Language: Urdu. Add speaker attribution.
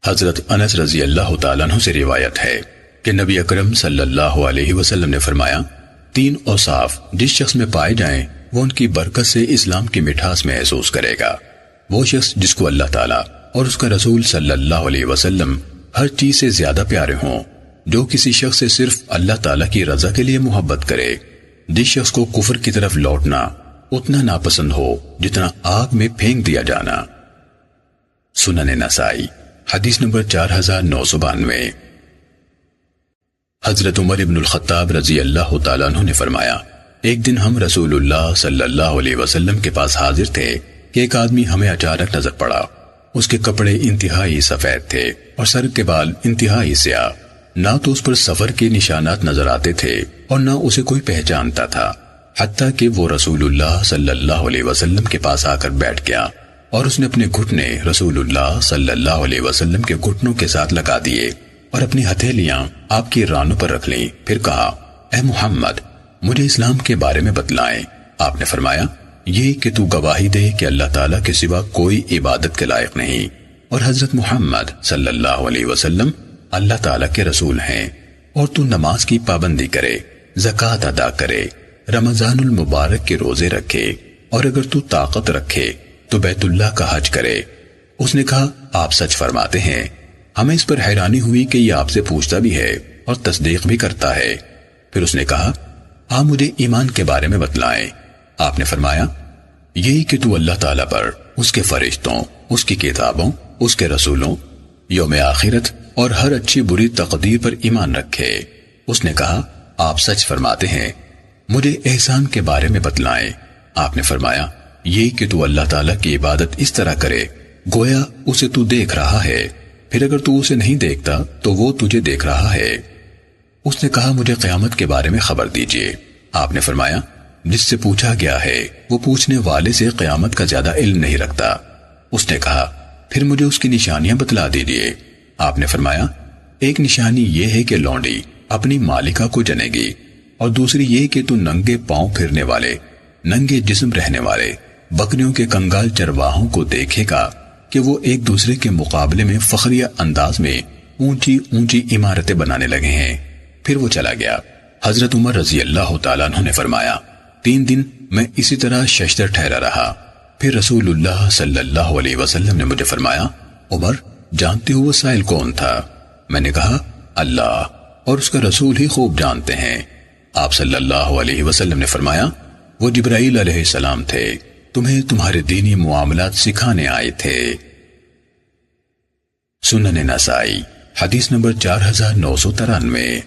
Speaker 1: حضرت انس رضی اللہ تعالیٰ عنہ سے روایت ہے کہ نبی اکرم صلی اللہ علیہ وسلم نے فرمایا، 3 اوصاف جس شخص میں پائے جائیں وہ ان کی برکت سے اسلام کی مٹھاس محسوس کرے گا۔ وہ شخص جس کو اللہ تعالیٰ اور اس کا رسول صلی اللہ علیہ وسلم ہر چیز سے زیادہ پیارے ہوں، جو کسی شخص سے صرف اللہ تعالیٰ کی رضا کے لیے محبت کرے، جس شخص کو کفر کی طرف لوٹنا اتنا ناپسند ہو جتنا آگ میں پھینک دیا جانا۔ سنن نسائی حدیث نمبر 4992۔ حضرت عمر ابن الخطاب رضی اللہ تعالیٰ عنہ نے فرمایا، ایک دن ہم رسول اللہ صلی اللہ علیہ وسلم کے پاس حاضر تھے کہ ایک آدمی ہمیں اچانک نظر پڑا۔ اس کے کپڑے انتہائی سفید تھے اور سر کے بال انتہائی سیاہ، نہ تو اس پر سفر کے نشانات نظر آتے تھے اور نہ اسے کوئی پہچانتا تھا، حتیٰ کہ وہ رسول اللہ صلی اللہ علیہ وسلم کے پاس آ کر بیٹھ گیا اور اس نے اپنے گھٹنے رسول اللہ صلی اللہ علیہ وسلم کے گھٹنوں کے ساتھ لگا دیے اور اپنی ہتھیلیاں آپ کی رانوں پر رکھ لیں، پھر کہا، اے محمد، مجھے اسلام کے بارے میں بتلائیں۔ آپ نے فرمایا، یہ کہ تو گواہی دے کہ اللہ تعالیٰ کے سوا کوئی عبادت کے لائق نہیں اور حضرت محمد صلی اللہ علیہ وسلم اللہ تعالیٰ کے رسول ہیں، اور تو نماز کی پابندی کرے، زکوٰۃ ادا کرے، رمضان المبارک کے روزے رکھے، اور اگر تو طاقت رکھے تو بیت اللہ کا حج کرے۔ اس نے کہا، آپ سچ فرماتے ہیں۔ ہمیں اس پر حیرانی ہوئی کہ یہ آپ سے پوچھتا بھی ہے اور تصدیق بھی کرتا ہے۔ پھر اس نے کہا، آپ مجھے ایمان کے بارے میں بتلائیں۔ آپ نے فرمایا، یہی کہ تو اللہ تعالیٰ پر، اس کے فرشتوں، اس کی کتابوں، اس کے رسولوں، یوم آخرت اور ہر اچھی بری تقدیر پر ایمان رکھے۔ اس نے کہا، آپ سچ فرماتے ہیں۔ مجھے احسان کے بارے میں بتلائیں۔ آپ نے فرمایا، یہ کہ تو اللہ تعالیٰ کی عبادت اس طرح کرے گویا اسے تو دیکھ رہا ہے، پھر اگر تو اسے نہیں دیکھتا تو وہ تجھے دیکھ رہا ہے۔ اس نے کہا، مجھے قیامت کے بارے میں خبر دیجیے۔ آپ نے فرمایا، جس سے پوچھا گیا ہے وہ پوچھنے والے سے قیامت کا زیادہ علم نہیں رکھتا۔ اس نے کہا، پھر مجھے اس کی نشانیاں بتلا دیجیے۔ آپ نے فرمایا، ایک نشانی یہ ہے کہ لونڈی اپنی مالکہ کو جنے گی، اور دوسری یہ کہ تو ننگے پاؤں پھرنے والے، ننگے جسم رہنے والے بکریوں کے کنگال چرواہوں کو دیکھے گا کہ وہ ایک دوسرے کے مقابلے میں فخریہ انداز میں اونچی اونچی عمارتیں بنانے لگے ہیں۔ پھر وہ چلا گیا۔ حضرت عمر رضی اللہ تعالیٰ عنہ نے فرمایا، 3 دن میں اسی طرح ششدر ٹھہرا رہا۔ پھر رسول اللہ صلی اللہ علیہ وسلم نے مجھے فرمایا، عمر، جانتے ہو وہ سائل کون تھا؟ میں نے کہا، اللہ اور اس کا رسول ہی خوب جانتے ہیں۔ آپ صلی اللہ علیہ وسلم نے فرمایا، وہ جبرائیل علیہ السلام تھے، تمہیں تمہارے دینی معاملات سکھانے آئے تھے۔ سنن نسائی حدیث نمبر 4993۔